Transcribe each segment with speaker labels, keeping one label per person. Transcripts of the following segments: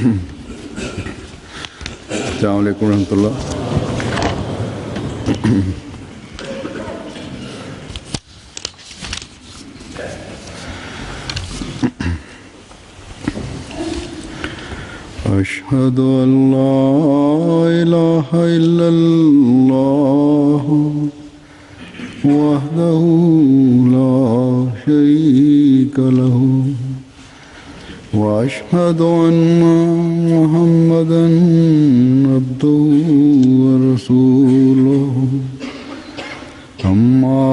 Speaker 1: Assalamualaikum warahmatullahi. Asyhadu an la ilaha illallah wahdahu la syarika lahu wa asyhadu anna Muhammadan abduhu wa rasuluhu. Amma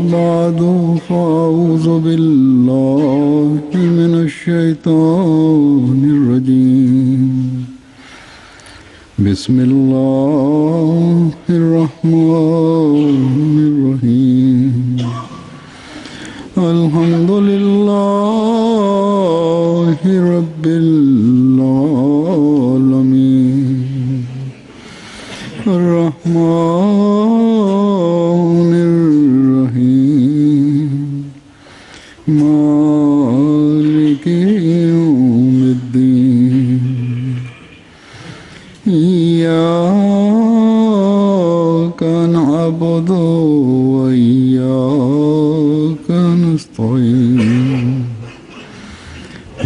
Speaker 1: ba'du fa'udzu billahi minasy syaithanir rajim. Bismillahirrahmanirrahim. Alhamdulillahi rabbil alamin. Ar-Rahmanir Rahim. Maliki yaumiddin. Iyyaka na'budu wa iyyaka nasta'in.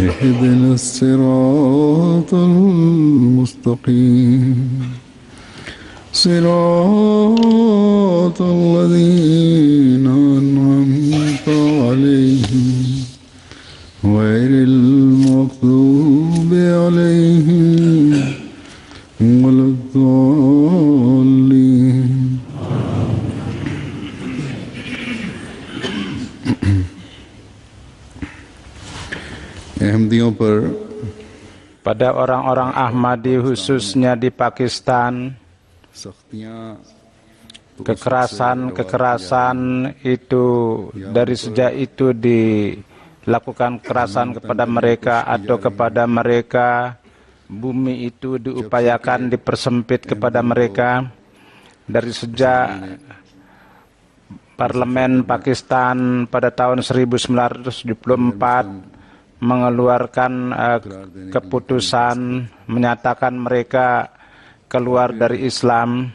Speaker 1: Ihdinas siratal mustaqim. Siratal ladzina an'amta 'alaihim ghairil maghdubi 'alaihim waladdallin.
Speaker 2: Pada orang-orang Ahmadi khususnya di Pakistan, kekerasan itu dari sejak itu dilakukan kekerasan kepada mereka atau kepada mereka, bumi itu diupayakan dipersempit kepada mereka dari sejak parlemen Pakistan pada tahun 1974 mengeluarkan keputusan menyatakan mereka keluar dari Islam,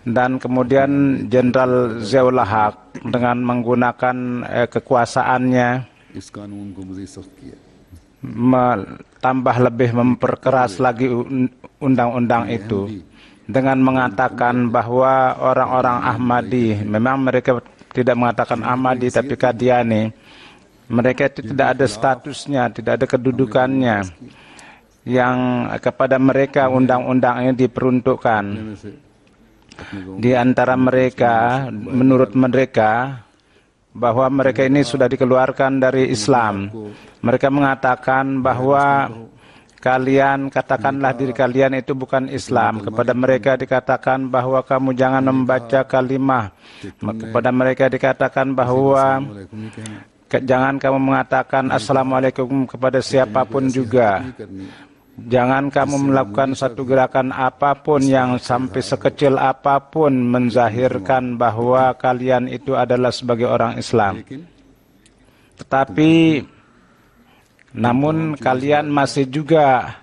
Speaker 2: dan kemudian Jenderal Ziaul Haq dengan menggunakan kekuasaannya tambah lebih memperkeras lagi undang-undang itu dengan mengatakan bahwa orang-orang Ahmadi, memang mereka tidak mengatakan Ahmadi tapi Qadiani, mereka itu tidak ada statusnya, tidak ada kedudukannya, yang kepada mereka undang-undang ini diperuntukkan. Di antara mereka, menurut mereka, bahwa mereka ini sudah dikeluarkan dari Islam. Mereka mengatakan bahwa kalian, katakanlah diri kalian itu bukan Islam. Kepada mereka dikatakan bahwa kamu jangan membaca kalimah. Kepada mereka dikatakan bahwa jangan kamu mengatakan Assalamualaikum kepada siapapun juga. Jangan kamu melakukan satu gerakan apapun yang sampai sekecil apapun menzahirkan bahwa kalian itu adalah sebagai orang Islam. Tetapi, namun kalian masih juga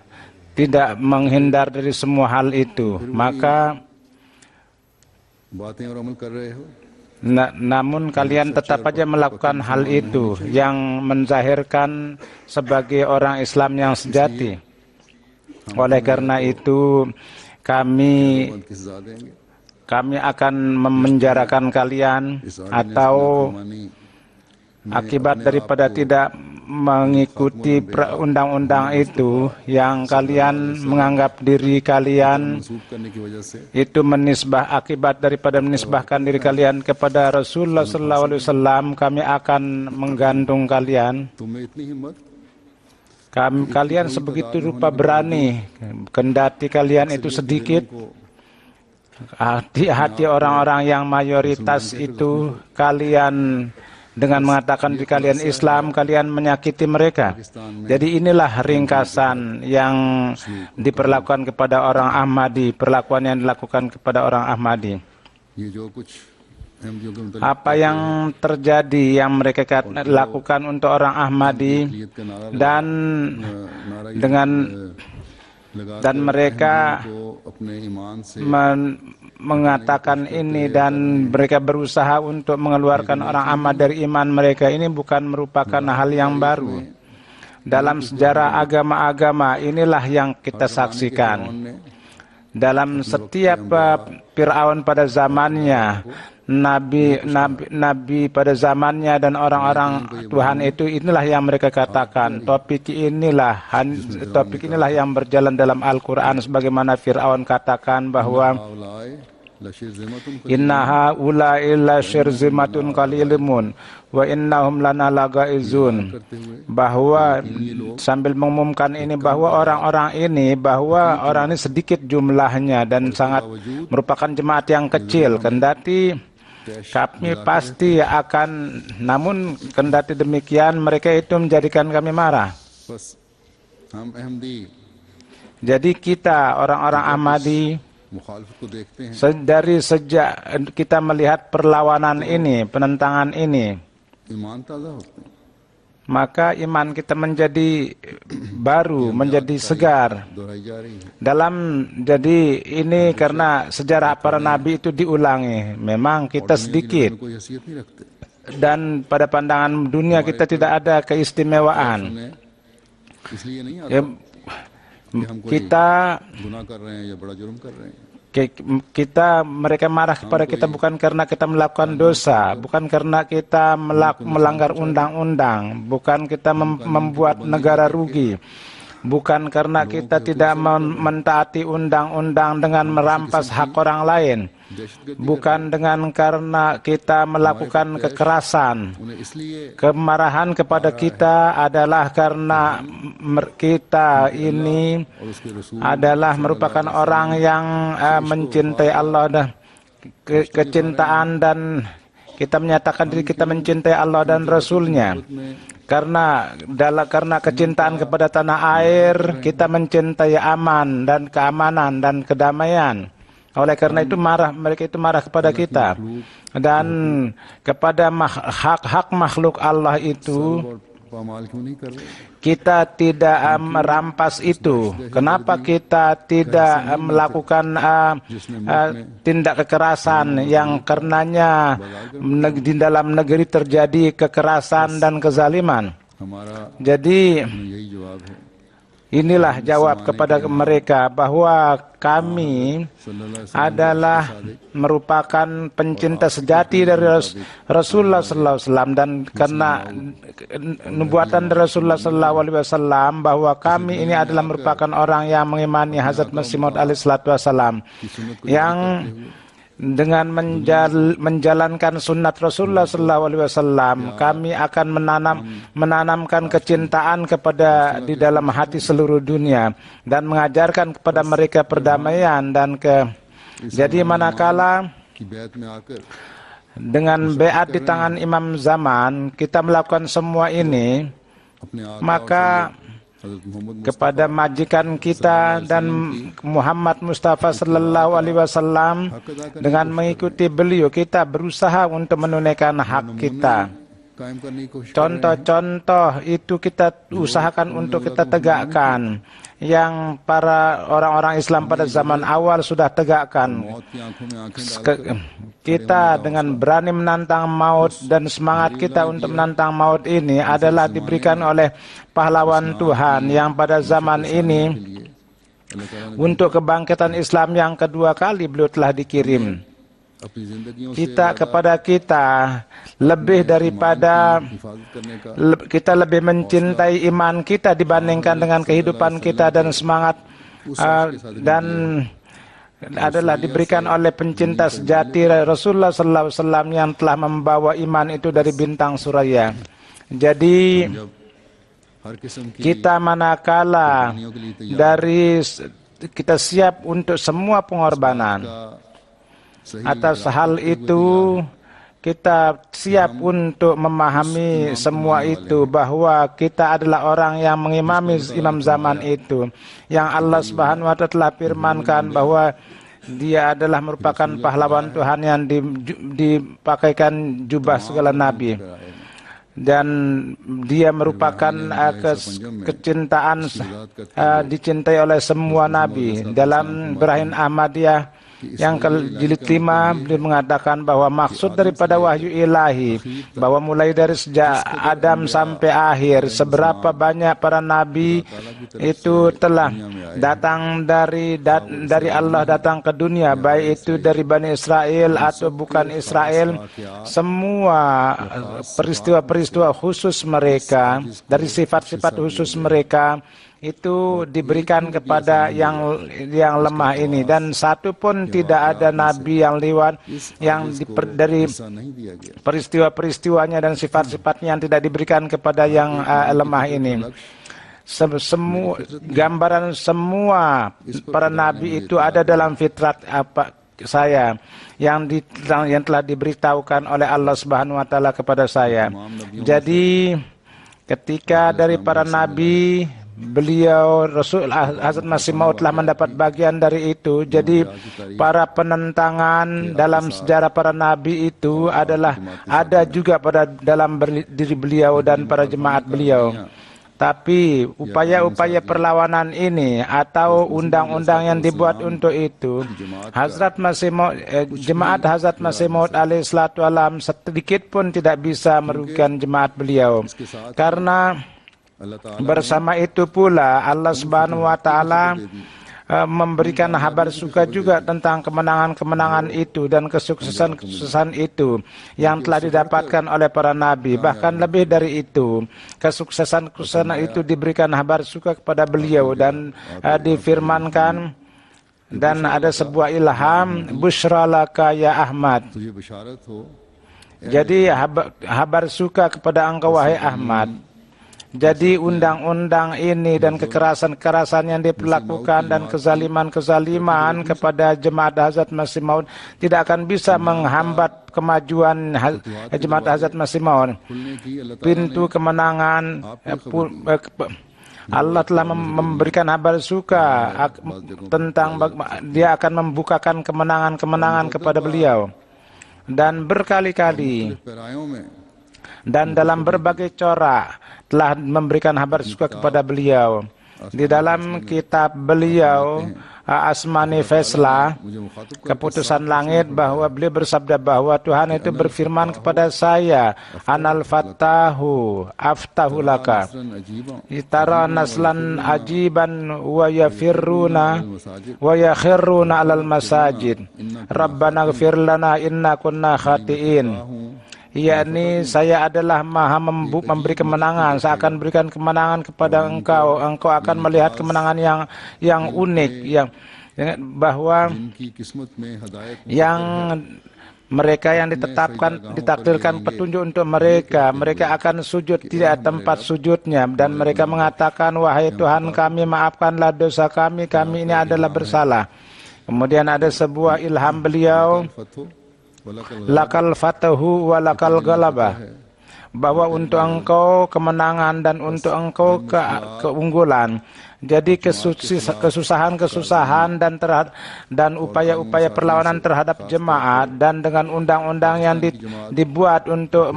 Speaker 2: tidak menghindar dari semua hal itu. Maka namun kalian tetap saja melakukan hal itu yang menzahirkan sebagai orang Islam yang sejati. Oleh karena itu kami akan memenjarakan kalian, atau akibat daripada tidak mengikuti undang-undang itu yang kalian menganggap diri kalian itu akibat daripada menisbahkan diri kalian kepada Rasulullah SAW, kami akan menggantung kalian. Kalian sebegitu rupa berani, kendati kalian itu sedikit. Hati-hati orang-orang yang mayoritas itu, kalian dengan mengatakan di kalian Islam, kalian menyakiti mereka. Jadi inilah ringkasan yang diperlakukan kepada orang Ahmadi, perlakuan yang dilakukan kepada orang Ahmadi. Apa yang terjadi yang mereka lakukan untuk orang Ahmadi, dan dengan dan mereka mengatakan ini dan mereka berusaha untuk mengeluarkan orang Ahmad dari iman mereka. Ini bukan merupakan hal yang baru. Dalam sejarah agama-agama inilah yang kita saksikan. Dalam setiap Fir'aun pada zamannya, nabi pada zamannya dan orang-orang Tuhan itu, inilah yang mereka katakan. Topik inilah yang berjalan dalam Al-Quran, sebagaimana Fir'aun katakan bahwa inna haula'i lasyirzimatun qalilimun wa innahum lana lagaizun, bahwa sambil mengumumkan ini bahwa orang ini sedikit jumlahnya dan sangat merupakan jemaat yang kecil, kendati kami pasti akan, namun kendati demikian mereka itu menjadikan kami marah. Jadi kita orang-orang Ahmadi dari sejak kita melihat perlawanan ini, penentangan ini, maka iman kita menjadi baru, menjadi segar. Jadi ini karena sejarah para nabi itu diulangi. Memang kita sedikit, dan pada pandangan dunia kita tidak ada keistimewaan. Mereka marah kepada kita bukan karena kita melakukan dosa, bukan karena kita melanggar undang-undang, bukan kita membuat negara rugi, bukan karena kita tidak mentaati undang-undang dengan merampas hak orang lain, bukan dengan karena kita melakukan kekerasan. Kemarahan kepada kita adalah karena kita ini adalah merupakan orang yang mencintai Allah, dan kecintaan, dan kita menyatakan diri kita mencintai Allah dan Rasul-Nya. Karena kecintaan kepada tanah air, kita mencintai aman dan keamanan dan kedamaian. Oleh karena itu mereka itu marah kepada kita, dan kepada hak makhluk Allah itu kita tidak merampas itu. Kenapa kita tidak melakukan tindak kekerasan yang karenanya di dalam negeri terjadi kekerasan dan kezaliman? Jadi inilah jawab kepada mereka bahwa kami adalah merupakan pencinta sejati dari Rasulullah SAW, dan karena nubuatan dari Rasulullah SAW bahwa kami ini adalah merupakan orang yang mengimani Hazrat Masih Maud alaihissalam, yang dengan menjalankan sunnat Rasulullah SAW, kami akan menanamkan kecintaan di dalam hati seluruh dunia dan mengajarkan kepada mereka perdamaian dan Jadi manakala dengan beat di tangan Imam Zaman kita melakukan semua ini, maka kepada majikan kita dan Muhammad Mustafa Sallallahu Alaihi Wasallam, dengan mengikuti beliau kita berusaha untuk menunaikan hak kita. Contoh-contoh itu kita usahakan untuk kita tegakkan, yang para orang-orang Islam pada zaman awal sudah tegakkan. Kita dengan berani menantang maut, dan semangat kita untuk menantang maut ini adalah diberikan oleh pahlawan Tuhan yang pada zaman ini untuk kebangkitan Islam yang kedua kali beliau telah dikirim. Kepada kita lebih daripada kita lebih mencintai iman kita dibandingkan dengan kehidupan kita dan semangat, dan adalah diberikan oleh pencinta sejati Rasulullah SAW yang telah membawa iman itu dari bintang suraya. Jadi kita manakala kita siap untuk semua pengorbanan atas hal itu, kita siap untuk memahami semua itu, bahwa kita adalah orang yang mengimami Imam Zaman itu, yang Allah Subhanahu wa Ta'ala telah firmankan bahwa dia adalah merupakan pahlawan Tuhan yang dipakaikan jubah segala nabi. dan dia merupakan kecintaan dicintai oleh semua nabi. Dalam Berahin Ahmadiyah yang jilid 5 beliau mengatakan bahwa maksud daripada wahyu ilahi bahwa mulai dari sejak Adam sampai akhir seberapa banyak para nabi itu telah datang dari Allah datang ke dunia, baik itu dari Bani Israel atau bukan Israel, semua peristiwa-peristiwa khusus mereka dari sifat-sifat khusus mereka itu diberikan kepada yang lemah ini, dan satu pun tidak ada nabi yang lewat yang dari peristiwa-peristiwanya dan sifat-sifatnya yang tidak diberikan kepada yang lemah ini. Semua gambaran semua para nabi itu ada dalam fitrat saya yang telah diberitahukan oleh Allah Subhanahu wa taala kepada saya. Jadi ketika dari para nabi beliau Rasul Hazrat Masih Maud telah mendapat bagian dari itu. Jadi para penentangan dalam sejarah para nabi itu adalah ada juga pada dalam diri beliau dan para jemaat beliau. Tapi upaya-upaya perlawanan ini atau undang-undang yang dibuat untuk itu, Hazrat Masih Maud, jemaat Hazrat Masih Maud alaihi salatu wasalam sedikit pun tidak bisa merugikan jemaat beliau, karena bersama itu pula Allah Subhanahu wa taala memberikan kabar suka juga tentang kemenangan-kemenangan itu dan kesuksesan-kesuksesan itu yang telah didapatkan oleh para nabi. Bahkan lebih dari itu, kesuksesan-kesuksesan itu diberikan kabar suka kepada beliau dan difirmankan, dan ada sebuah ilham, busyralaka ya Ahmad. Jadi kabar suka kepada engkau wahai Ahmad. Jadi undang-undang ini dan kekerasan-kekerasan yang diperlakukan dan kezaliman-kezaliman kepada jemaat Hazrat Masih Maud tidak akan bisa menghambat kemajuan jemaat Hazrat Masih Maud. Pintu kemenangan Allah telah memberikan kabar suka tentang dia akan membukakan kemenangan-kemenangan kepada beliau, dan berkali-kali dan dalam berbagai corak telah memberikan kabar suka kepada beliau. Di dalam kitab beliau Asmani Faislah, keputusan langit, bahwa beliau bersabda bahwa Tuhan itu berfirman kepada saya, Anal Fattahu aftahu laka itara naslan ajiban wa yafirruna wa yakhirruna alal masajid Rabbana ghfir lana inna kunna khati'in. Yakni saya adalah maha memberi kemenangan, saya akan berikan kemenangan kepada engkau, engkau akan melihat kemenangan yang unik, yang bahwa yang mereka yang ditakdirkan petunjuk untuk mereka akan sujud tidak tempat sujudnya, dan mereka mengatakan, wahai Tuhan kami, maafkanlah dosa kami ini adalah bersalah. Kemudian ada sebuah ilham beliau, lakal fatahu wa lakal galabah, bahwa untuk engkau kemenangan dan untuk engkau keunggulan. Jadi kesusahan-kesusahan dan upaya-upaya perlawanan terhadap jemaat dan dengan undang-undang yang dibuat untuk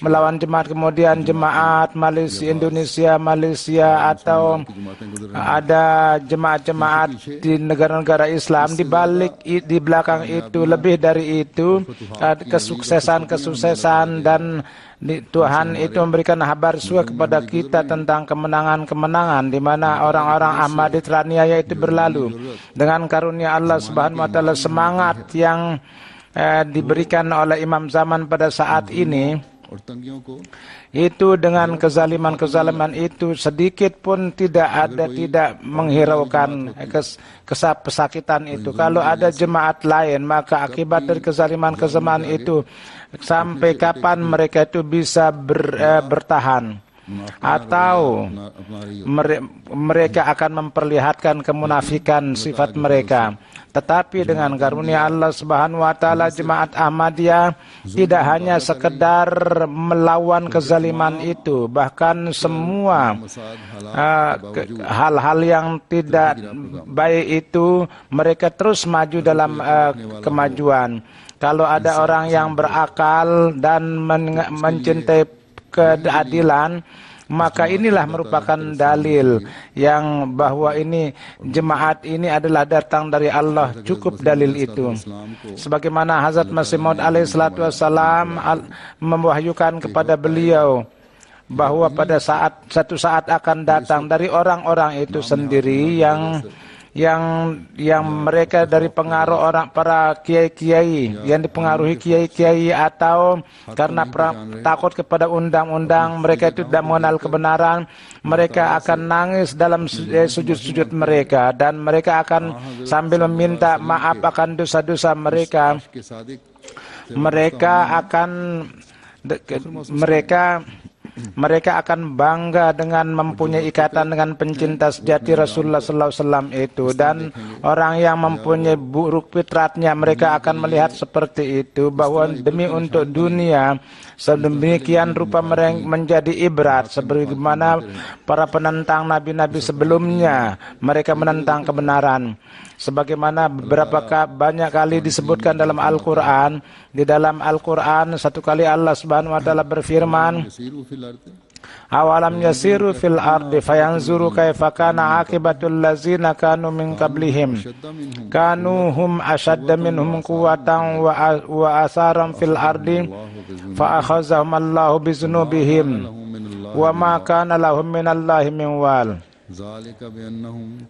Speaker 2: melawan jemaat, kemudian jemaat Indonesia, Malaysia atau ada jemaat-jemaat di negara-negara Islam, di belakang itu lebih dari itu kesuksesan dan Tuhan itu memberikan kabar suka kepada kita tentang kemenangan-kemenangan di mana orang-orang Ahmadi teraniaya itu berlalu. Dengan karunia Allah Subhanahu wa taala, semangat yang diberikan oleh imam zaman pada saat ini, itu dengan kezaliman-kezaliman itu sedikit pun tidak menghiraukan kesakitan itu. Kalau ada jemaat lain, maka akibat dari kezaliman-kezaliman itu sampai kapan mereka itu bisa bertahan, atau mereka akan memperlihatkan kemunafikan sifat mereka. Tetapi dengan karunia Allah Subhanahu wa taala, jemaat Ahmadiyah tidak hanya sekedar melawan kezaliman itu, bahkan semua hal-hal yang tidak baik itu mereka terus maju dalam kemajuan. Kalau ada orang yang berakal dan mencintai keadilan, maka inilah merupakan dalil yang bahwa ini jemaat ini adalah datang dari Allah. Cukup dalil itu. Sebagaimana Hazrat Masih Maud alaihissalatu wassalam mewahyukan kepada beliau bahwa pada satu saat akan datang dari orang-orang itu sendiri yang mereka dari pengaruh orang para kiai-kiai, yang dipengaruhi kiai-kiai atau karena takut kepada undang-undang, mereka itu tidak mengenal kebenaran, mereka akan nangis dalam sujud-sujud mereka, dan mereka akan sambil meminta maaf akan dosa-dosa mereka. Mereka akan bangga dengan mempunyai ikatan dengan pencinta sejati Rasulullah SAW itu, dan orang yang mempunyai buruk fitratnya mereka akan melihat seperti itu, bahwa demi untuk dunia sedemikian rupa mereka menjadi ibrat, sebagaimana para penentang nabi-nabi sebelumnya mereka menentang kebenaran. Sebagaimana banyak kali disebutkan dalam Al-Quran. Di dalam Al-Quran satu kali Allah Subhanahu wa taala berfirman, awalam yasiru fil ardi fayanzuru kaifa kana akibatul ladzina kanu min qablihim kanu hum ashadda minhum quwwatan wa asaran fil ardi fa akhazahum Allahu bizunubihim wa ma kana lahum minallahi min wal.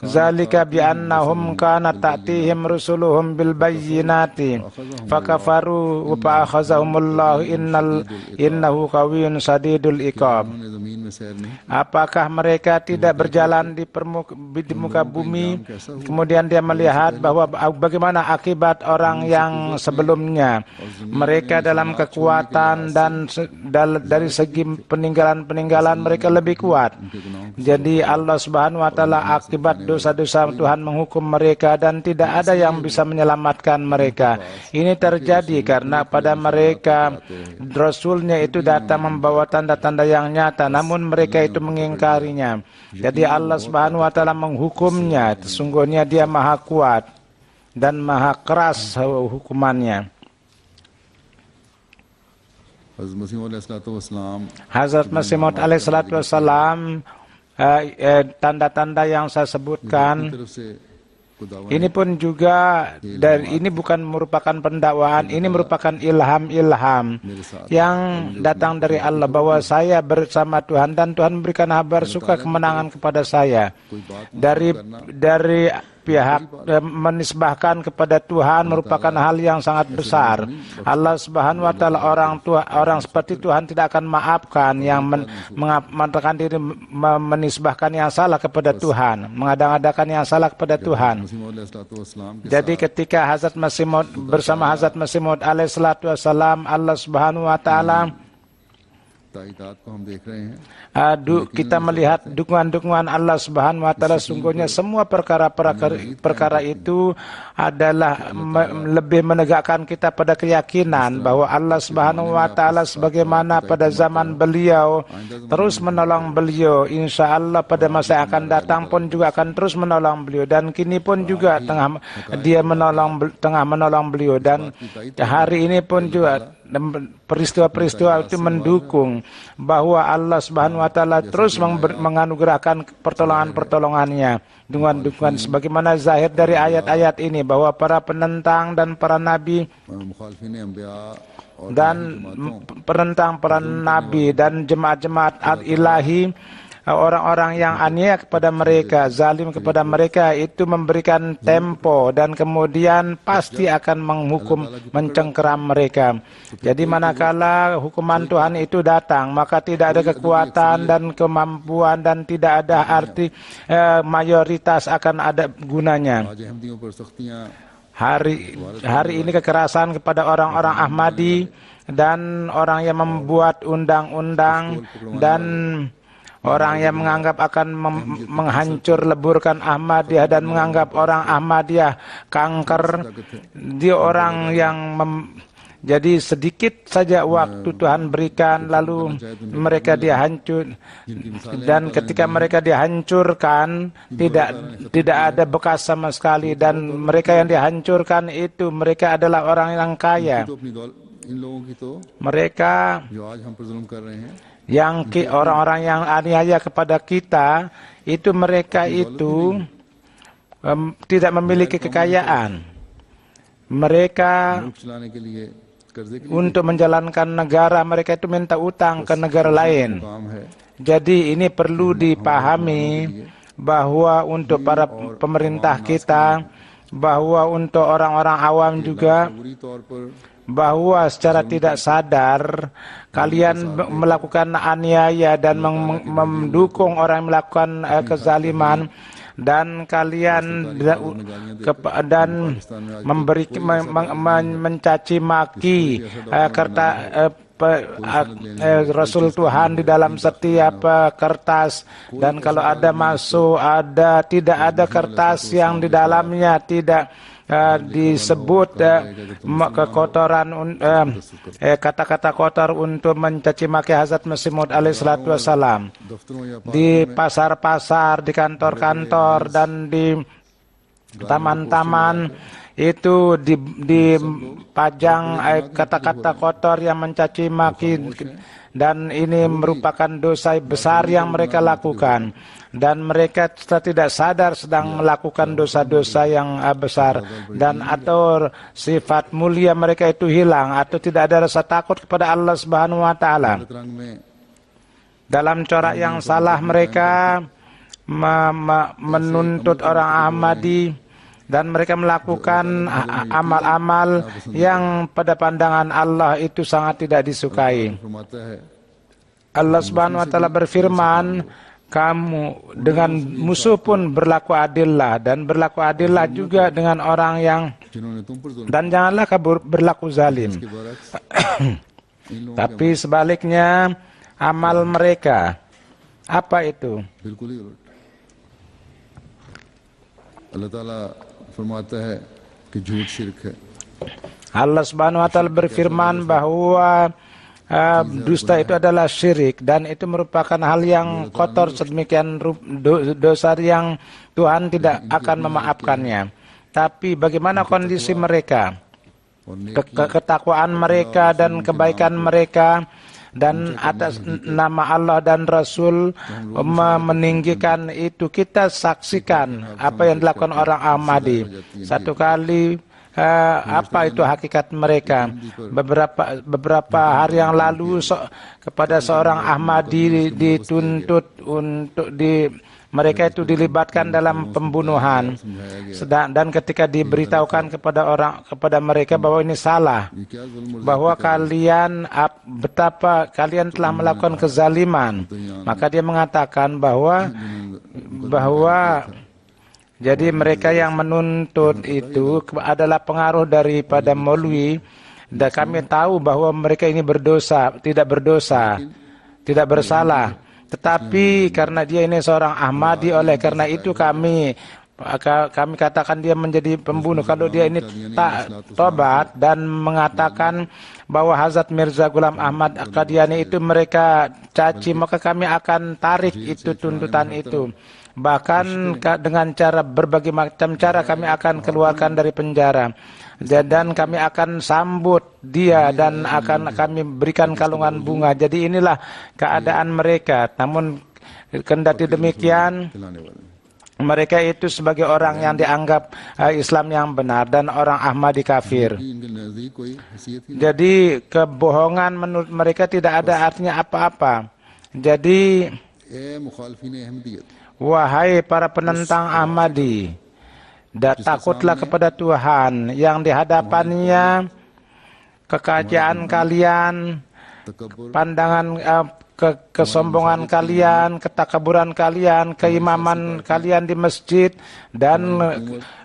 Speaker 2: Zalika bi'annahum kanat ta'tihim rusuluhum bil bayyinati fakafaru wa fa'akhazahumullahu innahu qawiyyun sadidul iqab. Apakah mereka tidak berjalan di muka bumi, kemudian dia melihat bahwa bagaimana akibat orang yang sebelumnya, mereka dalam kekuatan dan dari segi peninggalan mereka lebih kuat. Jadi Allah Subhanahu wa taala akibat dosa-dosa Tuhan menghukum mereka dan tidak ada yang bisa menyelamatkan mereka. Ini terjadi karena pada mereka Rasulnya itu datang membawa tanda-tanda yang nyata, namun mereka itu mengingkarinya. Jadi Allah Subhanahu wa taala menghukumnya. Sesungguhnya dia maha kuat dan maha keras hukumannya. Hazrat Masih Maud alaihissalatu wassalam, tanda-tanda yang saya sebutkan ini pun juga ini bukan merupakan pendakwaan, ini merupakan ilham yang datang dari Allah, bahwa saya bersama Tuhan dan Tuhan memberikan kabar suka kemenangan kepada saya. Dari pihak menisbahkan kepada Tuhan merupakan hal yang sangat besar. Allah Subhanahu wa taala orang seperti Tuhan tidak akan maafkan yang mengatakan diri menisbahkan yang salah kepada Tuhan, mengadang-adakan yang salah kepada Tuhan. Jadi ketika Hazrat Masih Maud bersama Hazrat Masih Maud alaihissalatu wassalam, Allah Subhanahu wa taala kita melihat dukungan-dukungan Allah Subhanahu wa taala. Sungguhnya semua perkara itu adalah lebih menegakkan kita pada keyakinan bahwa Allah Subhanahu wa taala sebagaimana pada zaman beliau terus menolong beliau, insya Allah pada masa yang akan datang pun juga akan terus menolong beliau, dan kini pun juga tengah menolong beliau, dan hari ini pun juga peristiwa-peristiwa itu mendukung bahwa Allah Subhanahu wa taala terus menganugerahkan pertolongan-pertolongannya, dukungan-dukungan sebagaimana zahir dari ayat-ayat ini, bahwa para penentang dan para nabi dan penentang para nabi dan jemaat-jemaat ilahi, orang-orang yang aniaya kepada mereka, zalim kepada mereka, itu memberikan tempo dan kemudian pasti akan menghukum, mencengkeram mereka. Jadi manakala hukuman Tuhan itu datang, maka tidak ada kekuatan dan kemampuan dan tidak ada arti mayoritas akan ada gunanya. Hari ini kekerasan kepada orang-orang Ahmadi dan orang yang membuat undang-undang dan orang yang menganggap akan menghancur leburkan Ahmadiyah dan menganggap orang Ahmadiyah kanker. Dia orang yang jadi sedikit saja waktu Tuhan berikan lalu mereka dihancur, dan ketika mereka dihancurkan tidak ada bekas sama sekali, dan mereka yang dihancurkan itu mereka adalah orang yang kaya. Mereka yang orang-orang yang aniaya kepada kita itu mereka itu tidak memiliki kekayaan. Mereka untuk menjalankan negara mereka itu minta utang ke negara lain. Jadi ini perlu dipahami bahwa untuk para pemerintah kita, bahwa untuk orang-orang awam juga, bahwa secara tidak sadar kalian melakukan aniaya dan mendukung orang yang melakukan kezaliman, dan kalian dan mencaci maki Rasul Tuhan di dalam setiap kertas, dan kalau ada masuk tidak ada kertas yang di dalamnya tidak disebut kekotoran kata-kata kotor untuk mencaci maki Hazrat Masih Maud alaihi salatu wassalam. Di pasar-pasar, di kantor-kantor dan di taman-taman itu dipajang kata-kata kotor yang mencaci maki, dan ini merupakan dosa besar yang mereka lakukan, dan mereka tidak sadar sedang melakukan dosa-dosa yang besar, dan atau sifat mulia mereka itu hilang atau tidak ada rasa takut kepada Allah Subhanahu wa taala. Dalam corak yang salah mereka menuntut orang Ahmadi, dan mereka melakukan amal-amal yang pada pandangan Allah itu sangat tidak disukai. Allah Subhanahu wa taala berfirman, kamu dengan musuh pun berlaku adillah, dan berlaku adillah juga dengan orang yang, dan janganlah kamu berlaku zalim. Tapi sebaliknya amal mereka apa itu? Allah Subhanahu wa taala berfirman bahwa dusta itu adalah syirik, dan itu merupakan hal yang kotor sedemikian dosa yang Tuhan tidak akan memaafkannya. Tapi bagaimana kondisi mereka? Ketakwaan mereka dan kebaikan mereka, dan atas nama Allah dan Rasul meninggikan itu, kita saksikan apa yang dilakukan orang Ahmadi. Satu kali apa itu hakikat mereka? Beberapa hari yang lalu kepada seorang Ahmadi dituntut untuk mereka itu dilibatkan dalam pembunuhan, dan ketika diberitahukan kepada mereka bahwa ini salah, bahwa betapa kalian telah melakukan kezaliman, maka dia mengatakan bahwa jadi mereka yang menuntut itu adalah pengaruh daripada Maulwi, dan kami tahu bahwa mereka ini berdosa, tidak bersalah. Tetapi karena dia ini seorang Ahmadi, oleh karena itu kami katakan dia menjadi pembunuh. Kalau dia ini tak tobat dan mengatakan bahwa Hazrat Mirza Ghulam Ahmad Qadiani itu mereka caci, maka kami akan tarik itu tuntutan itu. Bahkan dengan cara berbagai macam cara kami akan keluarkan dari penjara, dan kami akan sambut dia dan akan kami berikan kalungan bunga. Jadi inilah keadaan mereka. Namun kendati demikian, mereka itu sebagai orang yang dianggap Islam yang benar dan orang Ahmadi kafir. Jadi kebohongan menurut mereka tidak ada artinya apa-apa. Jadi wahai para penentang Ahmadi, takutlah kepada Tuhan yang di hadapannya kekayaan kalian, pandangan kesombongan kalian, ketakaburan kalian, keimaman kalian di masjid, dan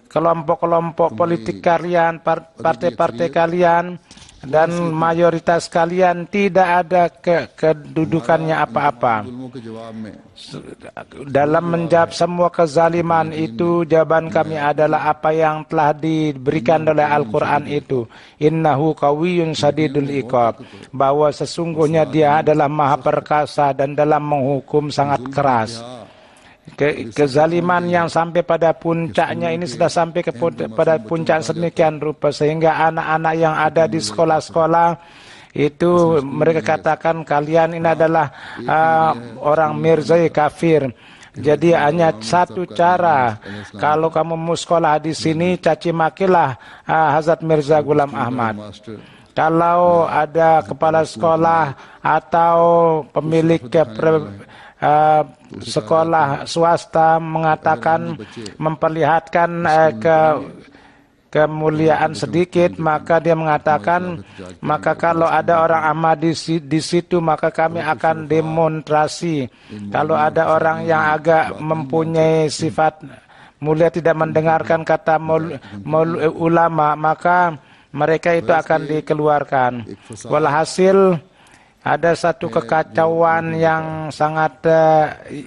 Speaker 2: kelompok-kelompok politik kalian, partai-partai kalian, dan mayoritas kalian tidak ada kedudukannya apa-apa.
Speaker 1: जुल्मों के जवाब में
Speaker 2: Dalam menjawab semua kezaliman itu, jawaban kami adalah apa yang telah diberikan oleh Al-Quran itu. Innahu qawiyyun sadidul iqab. Bahwa sesungguhnya dia adalah maha perkasa dan dalam menghukum sangat keras. Kezaliman yang sampai pada puncaknya ini sudah sampai pada puncak sedemikian rupa sehingga anak-anak yang ada di sekolah-sekolah itu mereka katakan kalian ini adalah orang Mirzai kafir. Jadi hanya satu cara, kalau kamu mau sekolah di sini caci makilah Hazrat Mirza Ghulam Ahmad. Kalau ada kepala sekolah atau pemilik sekolah swasta mengatakan memperlihatkan kemuliaan sedikit, maka dia mengatakan, maka kalau ada orang Ahmadi di situ maka kami akan demonstrasi. Kalau ada orang yang agak mempunyai sifat mulia tidak mendengarkan kata ulama, maka mereka itu akan dikeluarkan. Walhasil ada satu kekacauan yang sangat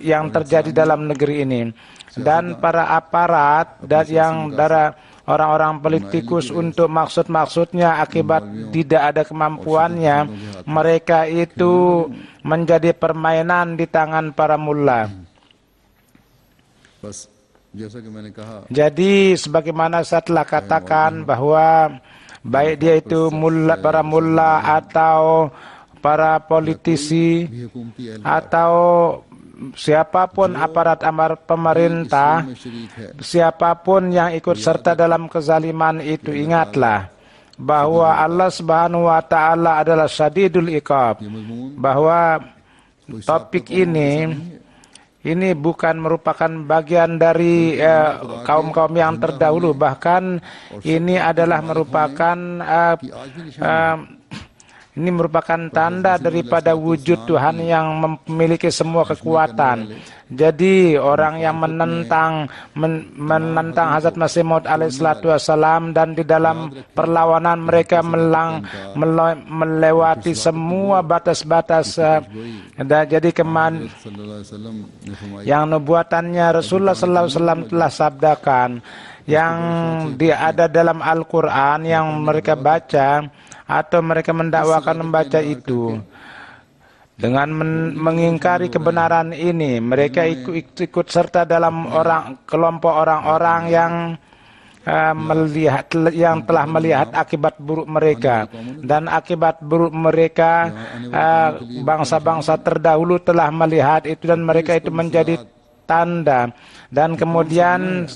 Speaker 2: yang terjadi dalam negeri ini, dan para aparat dan yang dari orang-orang politikus untuk maksud-maksudnya akibat tidak ada kemampuannya, mereka itu menjadi permainan di tangan para mullah. Jadi sebagaimana saya telah katakan bahwa baik dia itu para mullah atau para politisi atau siapapun aparat pemerintah, siapapun yang ikut serta dalam kezaliman itu, ingatlah bahwa Allah Subhanahu wa taala adalah Syadidul Iqab. Bahwa topik ini bukan merupakan bagian dari kaum-kaum yang terdahulu, bahkan ini adalah merupakan ini merupakan tanda daripada wujud Tuhan yang memiliki semua kekuatan. Jadi orang yang menentang Hazrat Masih Maud alaihissalatu wassalam, dan di dalam perlawanan mereka melewati semua batas-batas. Jadi yang nubuatannya Rasulullah sallallahu alaihi wasallam telah sabdakan, yang ada dalam Al-Quran yang mereka baca atau mereka mendakwakan membaca itu. Dengan mengingkari kebenaran ini, mereka ikut serta dalam kelompok orang-orang yang telah melihat akibat buruk mereka, dan akibat buruk mereka bangsa-bangsa terdahulu telah melihat itu, dan mereka itu menjadi tanda. Dan kemudian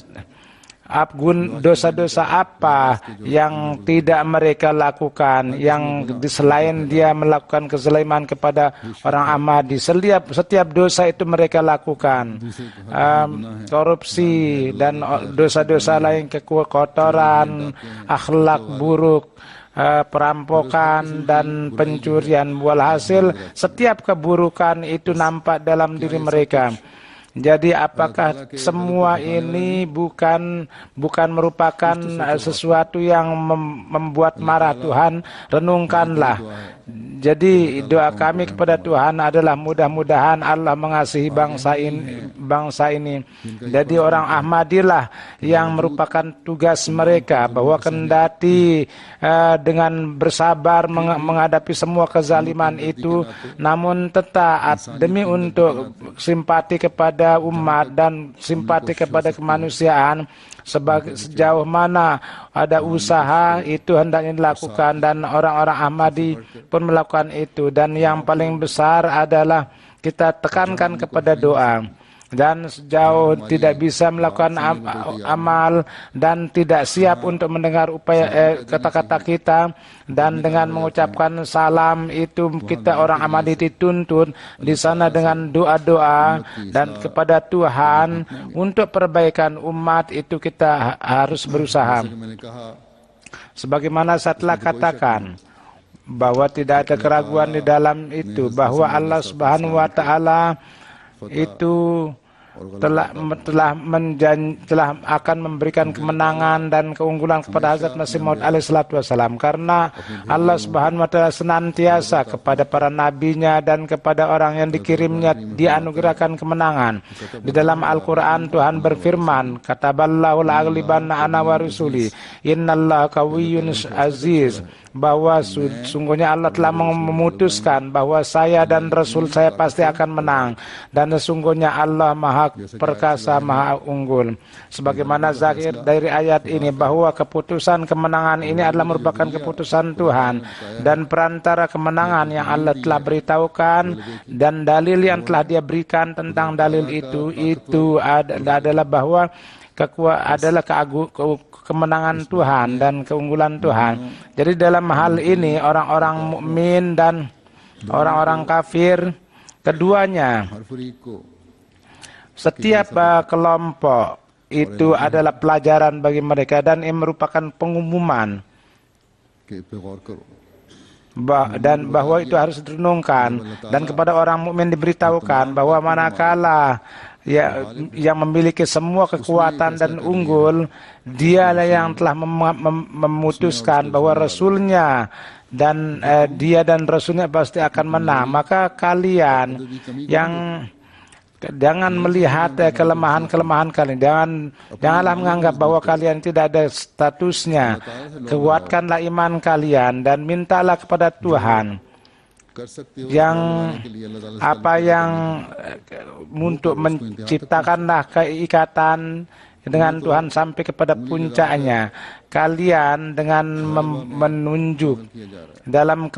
Speaker 2: dosa-dosa apa yang tidak mereka lakukan, yang selain dia melakukan kezaliman kepada orang Ahmadi. Setiap dosa itu mereka lakukan, korupsi dan dosa-dosa lain, kekotoran, akhlak buruk, perampokan dan pencurian. Walhasil setiap keburukan itu nampak dalam diri mereka. Jadi apakah semua ini bukan merupakan sesuatu yang membuat marah Tuhan? Renungkanlah. Jadi doa kami kepada Tuhan adalah mudah-mudahan Allah mengasihi bangsa ini. Jadi orang Ahmadilah yang merupakan tugas mereka, bahwa kendati dengan bersabar menghadapi semua kezaliman itu, namun tetap demi untuk simpati kepada umat dan simpati kepada kemanusiaan, sejauh mana ada usaha itu hendaknya dilakukan, dan orang-orang Ahmadi pun melakukan itu. Dan yang paling besar adalah kita tekankan kepada doa. Dan sejauh tidak bisa melakukan amal dan tidak siap untuk mendengar upaya kata-kata kita, dan dengan mengucapkan salam itu kita orang Ahmadi dituntut di sana dengan doa-doa dan kepada Tuhan untuk perbaikan umat itu kita harus berusaha. Sebagaimana saya telah katakan, bahwa tidak ada keraguan di dalam itu, bahwa Allah Subhanahu wa taala itu telah akan memberikan kemenangan dan keunggulan kepada Hazrat Masih Maud alaihissalatu wassalam, karena Allah Subhanahu wa taala senantiasa kepada para nabinya dan kepada orang yang dikirimnya dianugerahkan kemenangan. Di dalam Al-Qur'an Tuhan berfirman, kataballahu la'aglibanna ana wa rusuli innallaha qawiyyun aziz, bahwa sungguhnya Allah telah memutuskan bahwa saya dan Rasul saya pasti akan menang, dan sesungguhnya Allah maha perkasa, maha unggul. Sebagaimana zahir dari ayat ini bahwa keputusan kemenangan ini adalah merupakan keputusan Tuhan, dan perantara kemenangan yang Allah telah beritahukan dan dalil yang telah Dia berikan tentang dalil itu adalah bahwa kemenangan Tuhan dan keunggulan Tuhan. Jadi dalam hal ini orang-orang mukmin dan orang-orang kafir, keduanya, setiap kelompok itu adalah pelajaran bagi mereka dan ini merupakan pengumuman dan bahwa itu harus direnungkan, dan kepada orang mukmin diberitahukan bahwa manakala yang memiliki semua kekuatan dan unggul, dialah yang telah memutuskan bahwa Rasulnya dan dia dan Rasulnya pasti akan menang. Maka kalian yang jangan melihat kelemahan-kelemahan kalian, janganlah menganggap bahwa kalian tidak ada statusnya. Kuatkanlah iman kalian dan mintalah kepada Tuhan yang untuk menciptakanlah keikatan dengan Tuhan sampai kepada puncaknya. Kalian dengan menunjuk dalam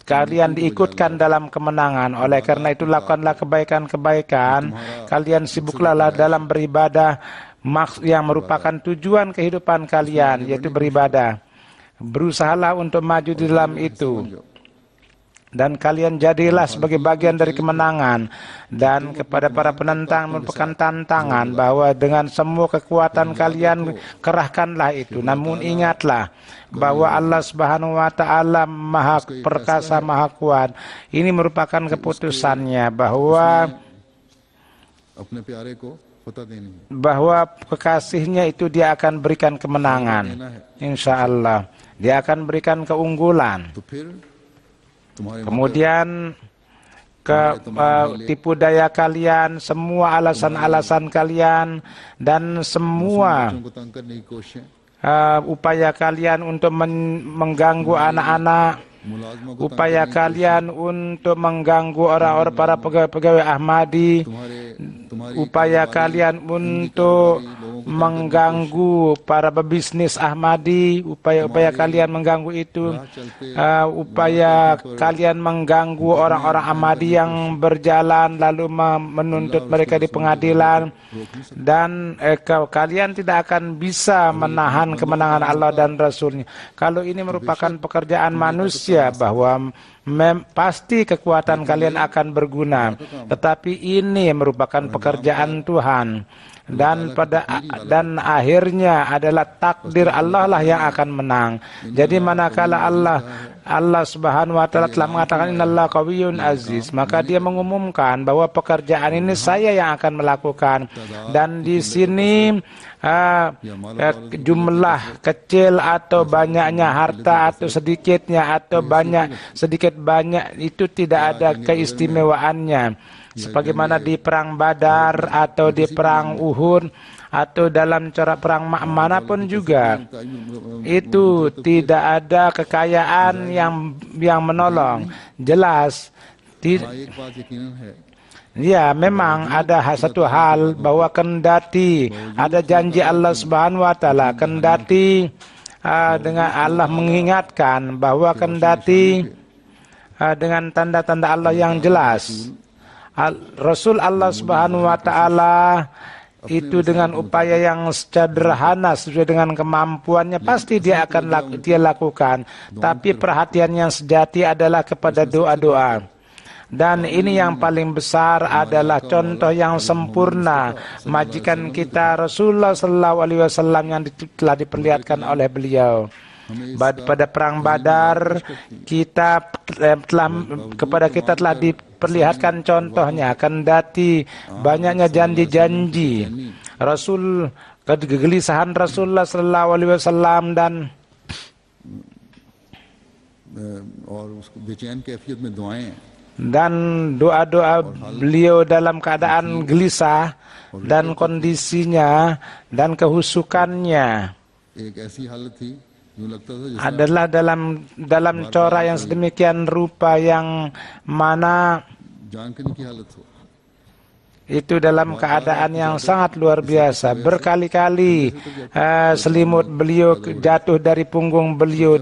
Speaker 2: kalian diikutkan dalam kemenangan. Oleh karena itu lakukanlah kebaikan-kebaikan. Kalian sibuklah dalam beribadah yang merupakan tujuan kehidupan kalian, yaitu beribadah. Berusahalah untuk maju di dalam itu. Dan kalian jadilah sebagai bagian dari kemenangan. Dan kepada para penentang merupakan tantangan bahwa dengan semua kekuatan kalian kerahkanlah itu. Namun ingatlah bahwa Allah Subhanahu wa taala maha perkasa, maha kuat. Ini merupakan keputusannya bahwa kekasihnya itu Dia akan berikan kemenangan. Insya Allah Dia akan berikan keunggulan. Kemudian tipu daya kalian, semua alasan-alasan kalian, dan semua upaya kalian untuk mengganggu anak-anak, upaya kalian untuk mengganggu orang-orang para pegawai Ahmadi, upaya kalian untuk mengganggu para pebisnis Ahmadi, upaya kalian mengganggu itu, upaya kalian mengganggu orang-orang Ahmadi yang berjalan lalu menuntut mereka di pengadilan, dan kalian tidak akan bisa menahan kemenangan Allah dan Rasulnya. Kalau ini merupakan pekerjaan manusia, bahwa pasti kekuatan kalian akan berguna, tetapi ini merupakan pekerjaan Tuhan. Dan akhirnya adalah takdir Allah lah yang akan menang. Jadi manakala Allah Subhanahu wa taala telah mengatakan innallaha qawiyyun aziz, maka Dia mengumumkan bahwa pekerjaan ini saya yang akan melakukan. Dan di sini jumlah kecil atau banyaknya harta atau sedikitnya atau sedikit banyak itu tidak ada keistimewaannya. Sebagaimana di perang Badar atau di perang Uhud atau dalam cara perang manapun juga, itu tidak ada kekayaan yang menolong. Jelas ya, memang ada satu hal bahwa kendati ada janji Allah Subhanahu wa taala, kendati dengan Allah mengingatkan bahwa kendati dengan tanda-tanda Allah yang jelas, Rasul Allah Subhanahu wa taala itu dengan upaya yang sederhana sesuai dengan kemampuannya pasti dia lakukan. Tapi perhatian yang sejati adalah kepada doa-doa. Dan ini yang paling besar adalah contoh yang sempurna majikan kita Rasulullah sallallahu alaihi wasallam yang telah diperlihatkan oleh beliau. Pada perang Badar kepada kita telah diperlihatkan contohnya, kendati banyaknya janji-janji Rasul, kegelisahan Rasulullah sallallahu alaihi wasallam dan
Speaker 1: और उसको बेचैन कैफियत में दुआएं
Speaker 2: doa-doa beliau dalam keadaan gelisah dan kondisinya dan kehusukannya
Speaker 1: एक ऐसी हालत थी यूं लगता था जैसे
Speaker 2: adalah dalam corak yang sedemikian rupa yang mana
Speaker 1: जान करने की हालत हो
Speaker 2: itu dalam keadaan yang sangat luar biasa. Berkali-kali selimut beliau jatuh dari punggung beliau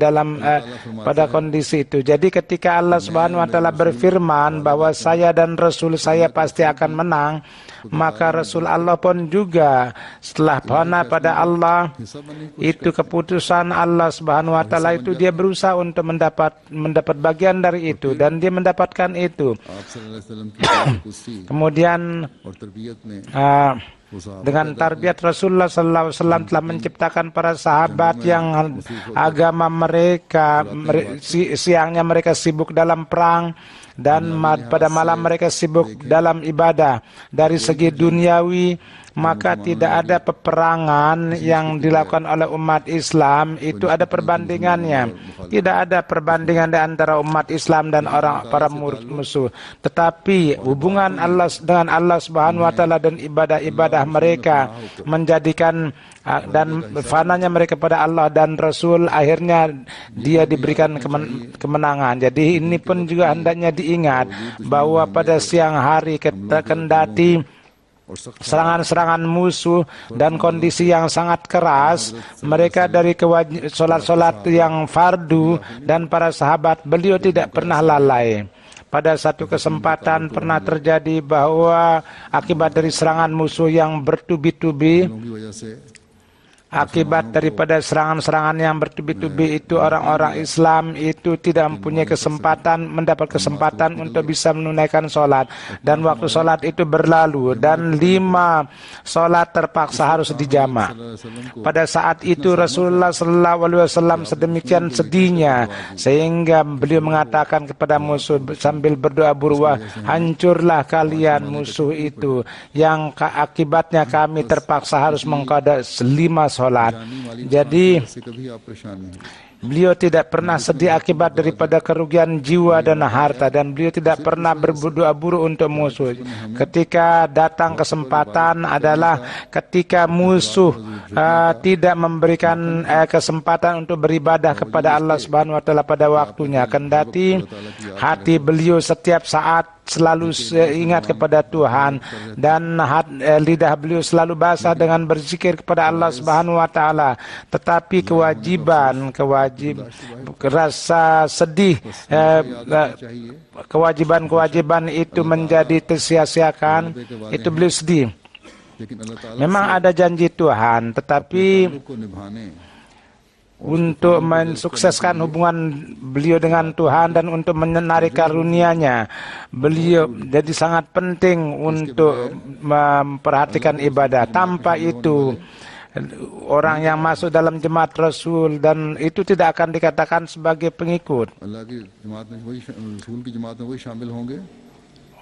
Speaker 2: pada kondisi itu. Jadi ketika Allah Subhanahu wa taala berfirman bahwa saya dan Rasul saya pasti akan menang, maka Rasul Allah pun juga setelah fana pada Allah, itu keputusan Allah Subhanahu wa taala itu dia berusaha untuk mendapat bagian dari itu dan dia mendapatkan itu.
Speaker 1: आप सल्लल्लाहु अलैहि वसल्लम की कुर्सी
Speaker 2: Kemudian
Speaker 1: और तरबियत ने
Speaker 2: dengan tarbiyat Rasulullah sallallahu alaihi wasallam telah menciptakan para sahabat yang agama mereka siangnya mereka sibuk dalam perang dan pada malam mereka sibuk dalam ibadah. Dari segi duniawi maka tidak ada peperangan yang dilakukan oleh umat Islam itu ada perbandingannya. Tidak ada perbandingan di antara umat Islam dan para musuh. Tetapi hubungan Allah dengan Allah Subhanahu wa taala dan ibadah-ibadah mereka menjadikan dan fananya mereka pada Allah dan Rasul, akhirnya dia diberikan kemenangan. Jadi ini pun juga hendaknya diingat bahwa pada siang hari kendati serangan-serangan musuh dan kondisi yang sangat keras, mereka dari solat-solat yang fardu dan para sahabat beliau tidak pernah lalai. Pada satu kesempatan pernah terjadi bahwa akibat dari serangan musuh yang bertubi-tubi, akibat daripada serangan-serangan yang bertubi-tubi itu orang-orang Islam itu tidak mempunyai mendapat kesempatan untuk bisa menunaikan sholat, dan waktu sholat itu berlalu dan 5 sholat terpaksa harus dijamak. Pada saat itu Rasulullah sallallahu alaihi wasallam sedemikian sedihnya sehingga beliau mengatakan kepada musuh sambil berdoa berwah, hancurlah kalian musuh itu yang akibatnya kami terpaksa harus mengqada 5 sholat. Jadi beliau tidak pernah sedih akibat daripada kerugian jiwa dan harta, dan beliau tidak pernah berdoa buruk untuk musuh. Ketika datang kesempatan adalah ketika musuh tidak memberikan kesempatan untuk beribadah kepada Allah Subhanahu wa taala pada waktunya, kendati hati beliau setiap saat selalu ingat kepada Tuhan dan lidah beliau selalu basah dengan berzikir kepada Allah Subhanahu wa taala, tetapi rasa sedih, kewajiban itu menjadi tersia-siakan, itu beliau sedih. Memang ada janji Tuhan, tetapi untuk mensukseskan hubungan beliau dengan Tuhan dan untuk menarik karunia-Nya, beliau jadi sangat penting untuk memperhatikan ibadah. Tanpa itu orang yang masuk dalam jemaat Rasul dan itu tidak akan dikatakan sebagai pengikut.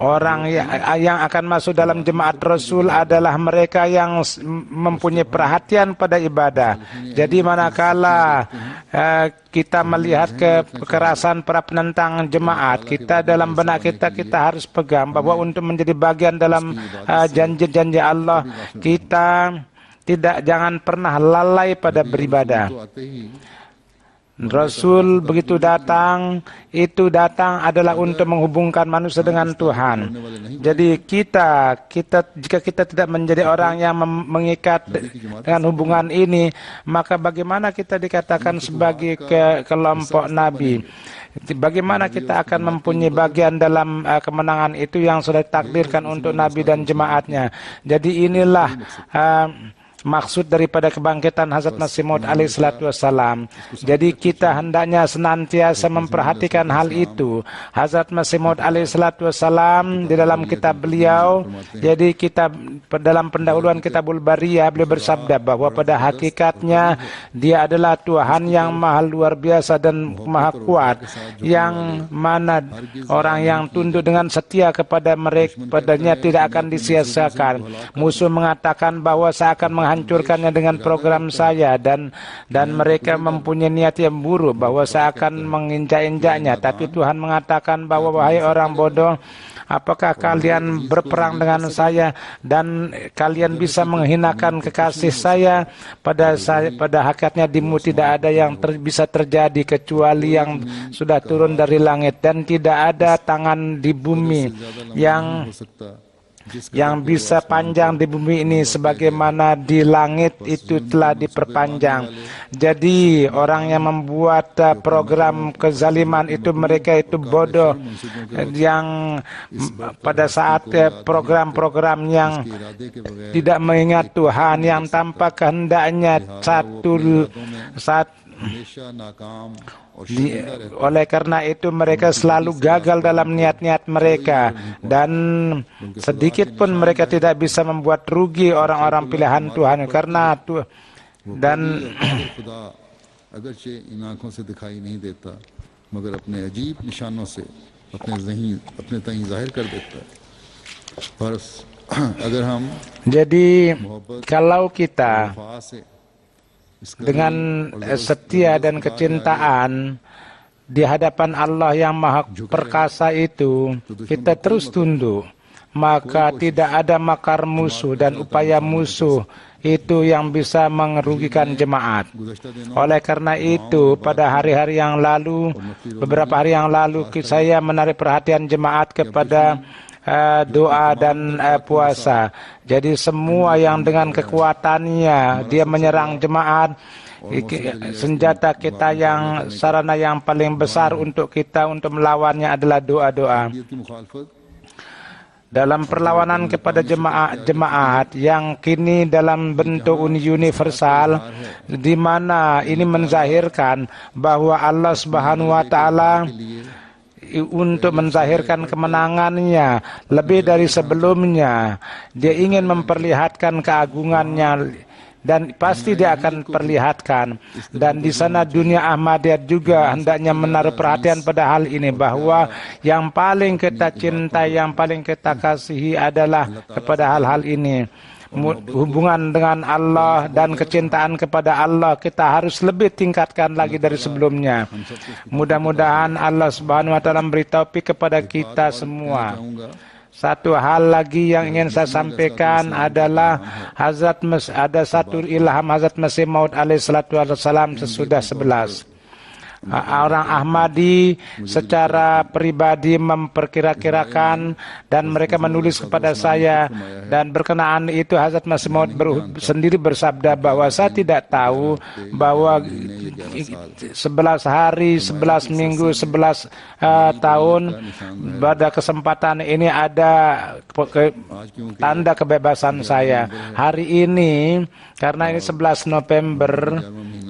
Speaker 2: Orang yang akan masuk dalam jemaat Rasul adalah mereka yang mempunyai perhatian pada ibadah. Jadi manakala kita melihat kekerasan para penentang jemaat, kita dalam benak kita harus pegang bahwa untuk menjadi bagian dalam janji-janji Allah, kita jangan pernah lalai pada beribadah. Rasul begitu datang adalah untuk menghubungkan manusia dengan Tuhan. Jadi jika kita tidak menjadi orang yang mengikat dengan hubungan ini, maka bagaimana kita dikatakan sebagai kelompok Nabi? Bagaimana kita akan mempunyai bagian dalam kemenangan itu yang sudah ditakdirkan untuk Nabi dan jemaatnya? Jadi inilah maksud daripada kebangkitan Hazrat Masih Maud alaihissalatu wassalam. Jadi kita hendaknya senantiasa memperhatikan hal itu. Hazrat Masih Maud alaihissalatu wassalam di dalam kitab beliau, jadi kita dalam pendahuluan Kitabul Bariyah, beliau bersabda bahwa pada hakikatnya dia adalah Tuhan yang maha luar biasa dan maha kuat, yang mana orang yang tunduk dengan setia kepada mereka padanya tidak akan disia-siakan. Musuh mengatakan bahwa saya akan menghancurkannya dengan program saya, dan mereka mempunyai niat yang buruk bahwa saya akan menginjak-injaknya. Tapi Tuhan mengatakan bahwa wahai orang bodoh, apakah kalian berperang dengan saya dan kalian bisa menghinakan kekasih saya? Pada hakikatnya dimu tidak ada yang bisa terjadi kecuali yang sudah turun dari langit, dan tidak ada tangan di bumi yang bisa panjang di bumi ini sebagaimana di langit itu telah diperpanjang. Jadi orang yang membuat program kezaliman itu, mereka itu bodoh, yang pada saat program-program yang tidak mengingat Tuhan, yang tanpa kehendaknya oleh karena itu mereka selalu gagal dalam niat-niat mereka, dan sedikit pun mereka tidak bisa membuat rugi orang-orang pilihan Tuhan karena dan jadi kalau kita dengan setia dan kecintaan di hadapan Allah yang Maha Perkasa itu, kita terus tunduk, maka tidak ada makar musuh dan upaya musuh itu yang bisa merugikan jemaat. Oleh karena itu, pada hari-hari yang lalu, beberapa hari yang lalu, saya menarik perhatian jemaat kepada doa dan puasa. Jadi semua yang dengan kekuatannya dia menyerang jemaat, senjata kita yang sarana yang paling besar untuk kita untuk melawannya adalah doa-doa. Dalam perlawanan kepada jemaat yang kini dalam bentuk universal, di mana ini menzahirkan bahwa Allah Subhanahu wa taala untuk menzahirkan kemenangannya lebih dari sebelumnya. Dia ingin memperlihatkan keagungannya, dan pasti dia akan perlihatkan. Dan di sana dunia Ahmadiyah juga hendaknya menaruh perhatian pada hal ini, bahwa yang paling kita cintai, yang paling kita kasihi adalah kepada hal-hal ini. Hubungan dengan Allah dan kecintaan kepada Allah kita harus lebih tingkatkan lagi dari sebelumnya. Mudah-mudahan Allah Subhanahu wa taala memberi taufik kepada kita semua. Satu hal lagi yang ingin saya sampaikan adalah ada satu ilham Hazrat Masih Maud alaihissalatu wassalam sesudah 11. Orang Ahmadi secara pribadi memperkira-kirakan dan mereka menulis kepada saya, dan berkenaan itu Hazrat Masih Maud sendiri bersabda bahwa saya tidak tahu bahwa 11 hari, 11 minggu, 11 tahun pada kesempatan ini ada tanda kebebasan saya. Hari ini karena ini 11 November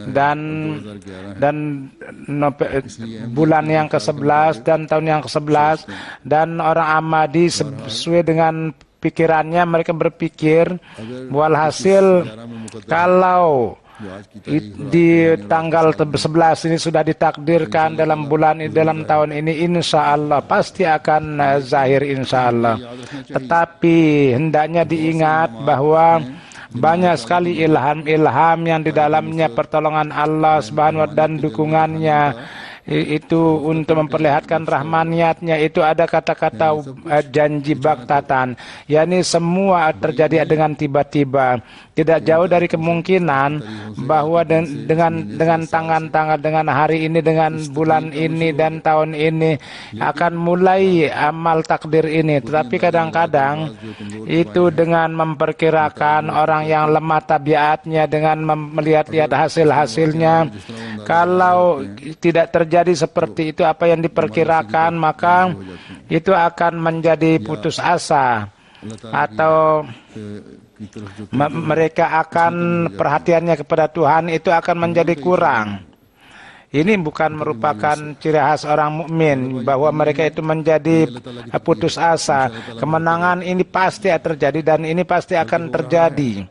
Speaker 2: dan bulan yang ke-11 dan tahun yang ke-11, dan orang Ahmadi sesuai dengan pikirannya mereka berpikir walhasil kalau di tanggal 11 ini sudah ditakdirkan dalam bulan ini, dalam tahun ini, insya Allah pasti akan zahir insya Allah. Tetapi hendaknya diingat bahwa banyak sekali ilham-ilham yang di dalamnya pertolongan Allah Subhanahu wa taala dan dukungannya itu untuk memperlihatkan rahmaniyatnya. Itu ada kata-kata janji baktatan, yakni semua terjadi dengan tiba-tiba. Tidak jauh dari kemungkinan bahwa dengan tangan-tangan, dengan hari ini, dengan bulan ini dan tahun ini akan mulai amal takdir ini. Tetapi kadang-kadang itu dengan memperkirakan orang yang lemah tabiatnya, dengan melihat-lihat hasil-hasilnya, kalau tidak terjadi seperti itu apa yang diperkirakan, maka itu akan menjadi putus asa atau mereka akan perhatiannya kepada Tuhan itu akan menjadi kurang. Ini bukan merupakan ciri khas orang mukmin bahwa mereka itu menjadi putus asa. Kemenangan ini pasti terjadi dan ini pasti akan terjadi.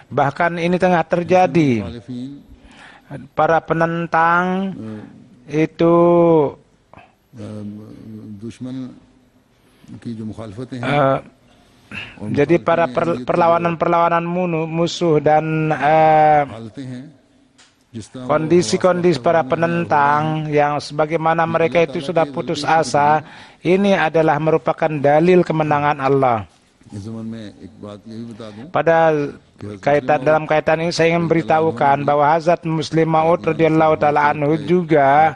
Speaker 2: Bahkan ini tengah terjadi. Para penentang itu jadi para perlawanan musuh dan kondisi-kondisi para penentang yang sebagaimana mereka itu sudah putus asa, ini adalah merupakan dalil kemenangan Allah. Dalam kaitan ini saya ingin memberitahukan bahwa Hazrat Muslim Maud radhiyallahu taala anhu juga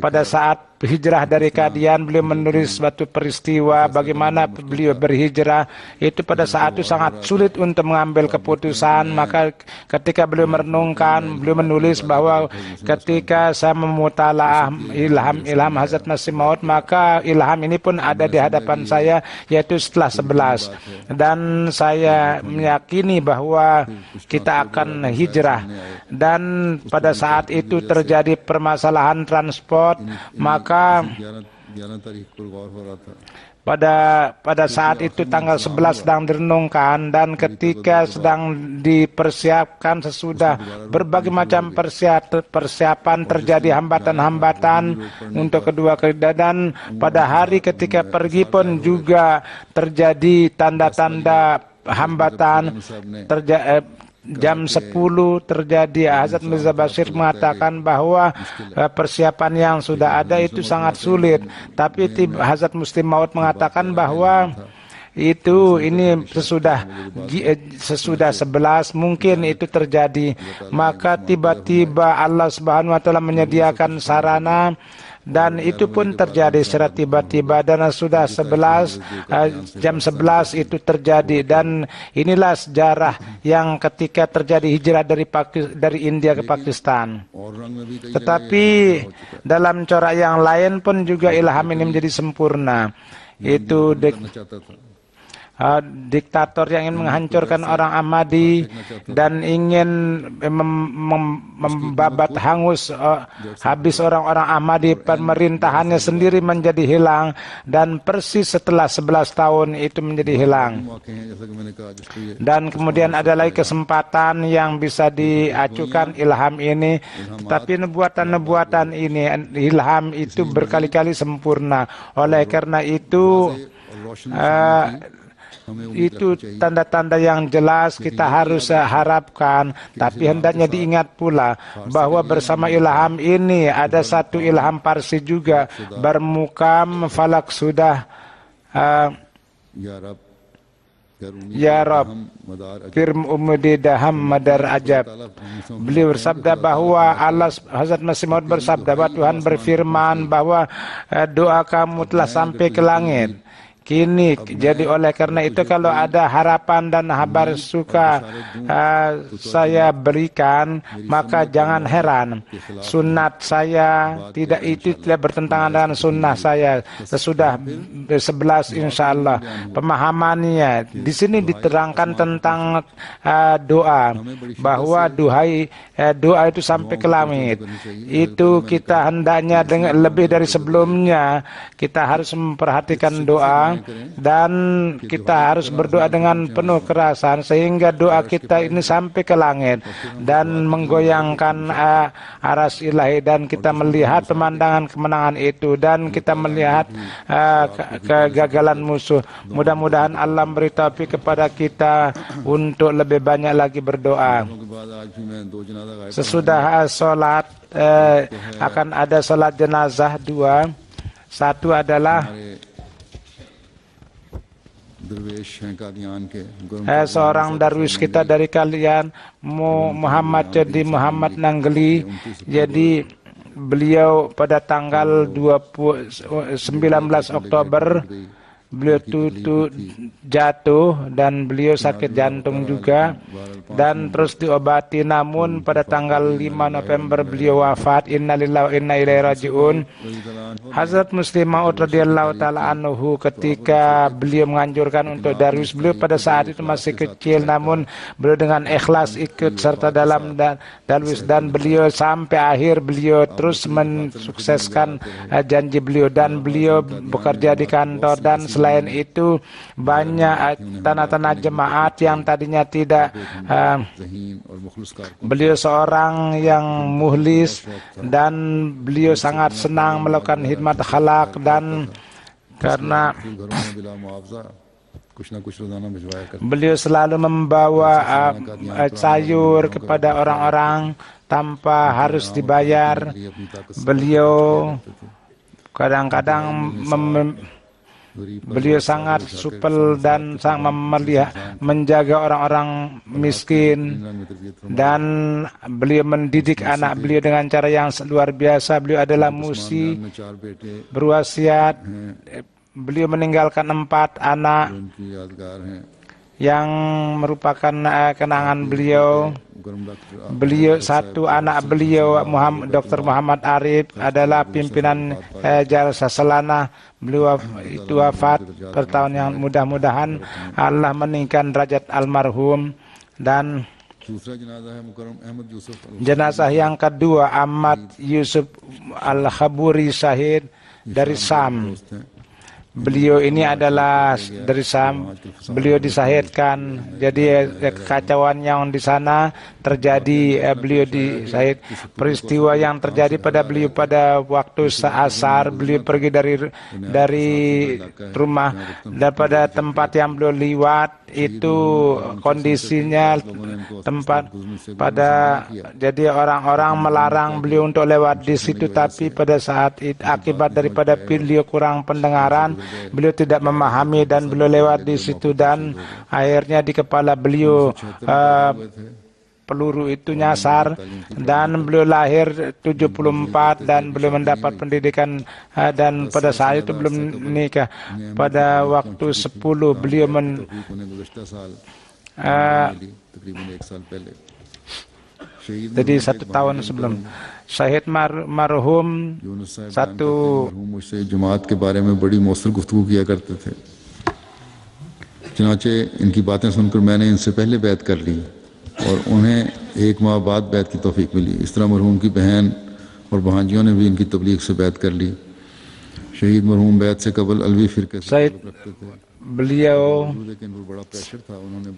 Speaker 2: pada saat hijrah dari Qadian beliau menulis suatu peristiwa bagaimana beliau berhijrah itu pada saat itu sangat sulit untuk mengambil keputusan. Maka ketika beliau merenungkan, beliau menulis bahwa ketika saya memutalaah ilham Hazrat Masih Maud, maka ilham ini pun ada di hadapan saya, yaitu setelah 11, dan saya meyakini bahwa kita akan hijrah. Dan pada saat itu terjadi permasalahan transport, maka pada saat itu tanggal 11 sedang direnungkan, dan ketika sedang dipersiapkan sesudah berbagai macam persiapan terjadi hambatan-hambatan untuk kedua kedua, dan pada hari ketika pergi pun juga terjadi tanda-tanda hambatan. Jam 10 terjadi. Hazrat Mirza Bashir mengatakan bahwa persiapan yang sudah ada itu sangat sulit. Tapi Hazrat Muslim Maud mengatakan bahwa ini sesudah 11 mungkin itu terjadi. Maka tiba-tiba Allah Subhanahu wa taala menyediakan sarana, dan itu pun terjadi secara tiba-tiba, dan sudah jam 11 itu terjadi. Dan inilah sejarah yang ketika terjadi hijrah dari India ke Pakistan. Tetapi dalam corak yang lain pun juga ilham ini menjadi sempurna. Itu diktator yang ingin menghancurkan orang Ahmadi dan ingin membabat habis orang-orang Ahmadi, pemerintahannya sendiri menjadi hilang, dan persis setelah 11 tahun itu menjadi hilang. Dan kemudian ada lagi kesempatan yang bisa diacukan ilham ini, tetapi nubuatan ini, ilham itu berkali-kali sempurna. Oleh karena itu tanda-tanda yang jelas kita harus harapkan. Tapi hendaknya diingat pula bahwa bersama ilham ini ada satu ilham Parsi juga. Bermukam falak sudah Ya Rab firm umudidaham madar ajab. Beliau bersabda bahwa Hazrat Masih Maud bersabda bahwa Tuhan berfirman bahwa doa kamu telah sampai ke langit. Kini, jadi oleh karena itu kalau ada harapan dan kabar suka saya berikan, maka jangan heran. Sunnat saya tidak bertentangan dengan sunnah saya. Sesudah 11 insya Allah. Pemahamannya di sini diterangkan tentang doa, bahwa doa itu sampai ke langit. Itu kita hendaknya lebih dari sebelumnya kita harus memperhatikan doa. Dan kita harus berdoa dengan penuh kerasan sehingga doa kita ini sampai ke langit dan menggoyangkan aras ilahi, dan kita melihat pemandangan kemenangan itu, dan kita melihat kegagalan musuh. Mudah-mudahan Allah beri taufik kepada kita untuk lebih banyak lagi berdoa. Sesudah sholat akan ada sholat jenazah 2. Satu adalah seorang darwis kita dari kalian, Muhammad Muhammad Nanggeli. Jadi beliau pada tanggal 19 Oktober beliau jatuh dan beliau sakit jantung juga dan terus diobati, namun pada tanggal 5 November beliau wafat. Innalillahi wa inna ilaihi rajiun. Hazrat Muslim Maud radhiyallahu taala anhu ketika beliau menganjurkan untuk darwis, beliau pada saat itu masih kecil, namun beliau dengan ikhlas ikut serta dalam darwis dan beliau sampai akhir beliau terus mensukseskan janji beliau dan beliau bekerja di kantor. Dan selain itu banyak tanah-tanah jemaat yang tadinya tidak, beliau seorang yang muhlis dan beliau sangat senang melakukan khidmat khalaq, dan karena beliau selalu membawa sayur kepada orang-orang tanpa harus dibayar. Beliau kadang-kadang beliau sangat supel dan sangat menjaga orang-orang miskin, dan beliau mendidik anak beliau dengan cara yang luar biasa. Beliau adalah musi, berwasiat. Beliau meninggalkan 4 anak yang merupakan kenangan beliau. Beliau satu anak beliau Dr. Muhammad Arif adalah pimpinan Jalsa Selana. Beliau itu wafat per tahun yang mudah-mudahan Allah meninggikan derajat almarhum. Dan jenazah yang kedua Ahmad Yusuf Al-Khaburi Syahid dari Sam. Beliau ini adalah dari Sam. Beliau disahidkan. Jadi kekacauan yang di sana terjadi, beliau disahid. Peristiwa yang terjadi pada beliau pada waktu asar, beliau pergi dari rumah, dan pada tempat yang beliau liwat itu kondisinya tempat jadi orang-orang melarang beliau untuk lewat di situ, tapi pada saat itu akibat daripada beliau kurang pendengaran, beliau tidak memahami dan beliau lewat di situ, dan akhirnya di kepala beliau peluru itu nyasar, dan beliau lahir 74 dan beliau mendapat pendidikan, dan pada saat itu belum menikah. Pada waktu 10 beliau jadi 1 tahun sebelum Syahid marhum satu
Speaker 1: जमात के बारे में बड़ी मौसर गुफ्तगू किया करते थे। चनाचे इनकी बातें सुनकर मैंने इनसे पहले बैत कर ली और उन्हें 1 माह बाद बैत की तौफीक मिली। इस तरह मरहूम की बहन और भांजियों ने भी इनकी तबलीग से बैत कर ली। शहीद मरहूम बैत से कबल अलवी फिरके से रखते थे।
Speaker 2: Beliau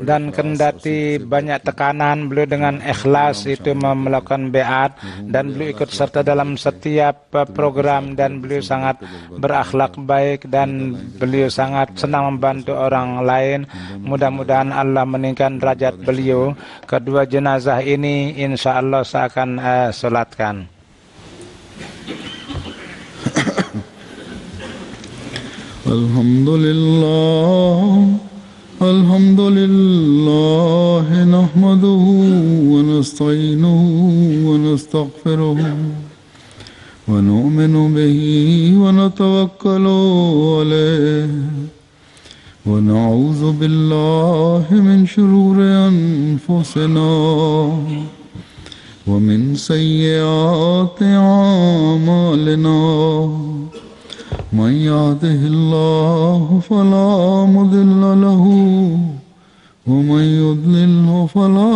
Speaker 2: dan kendati banyak tekanan, beliau dengan ikhlas itu melakukan beat, dan beliau ikut serta dalam setiap program, dan beliau sangat berakhlak baik, dan beliau sangat senang membantu orang lain. Mudah-mudahan Allah meninggikan derajat beliau. Kedua jenazah ini insya Allah saya akan solatkan.
Speaker 1: Alhamdulillah nahmaduhu wa nasta'inuhu wa nastaghfiruhu wa nu'minu bihi wa natawakkalu alayhi wa na'udzu billahi min shururi anfusina wa min sayyiati a'malina. من يهده الله فلا مضل له ومن يضلله فلا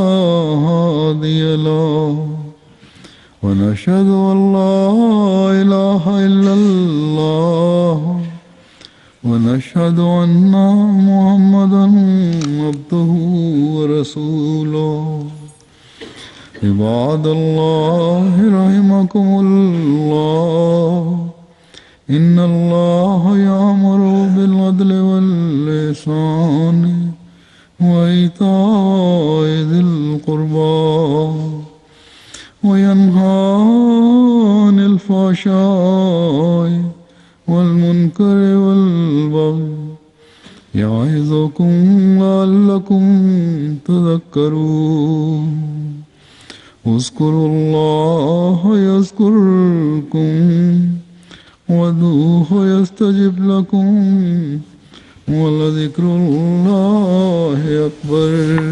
Speaker 1: هادي له ونشهد أن لا إله إلا الله ونشهد أن محمدا عبده ورسوله. عباد الله رحمكم الله إن الله يأمر بالعدل والإحسان وإيتاء ذي القربى وينهى عن الفحشاء والمنكر والبغي يعظكم لعلكم تذكرون. اذكروا الله يذكركم وادعوه يستجب لكم ولذكر الله أكبر.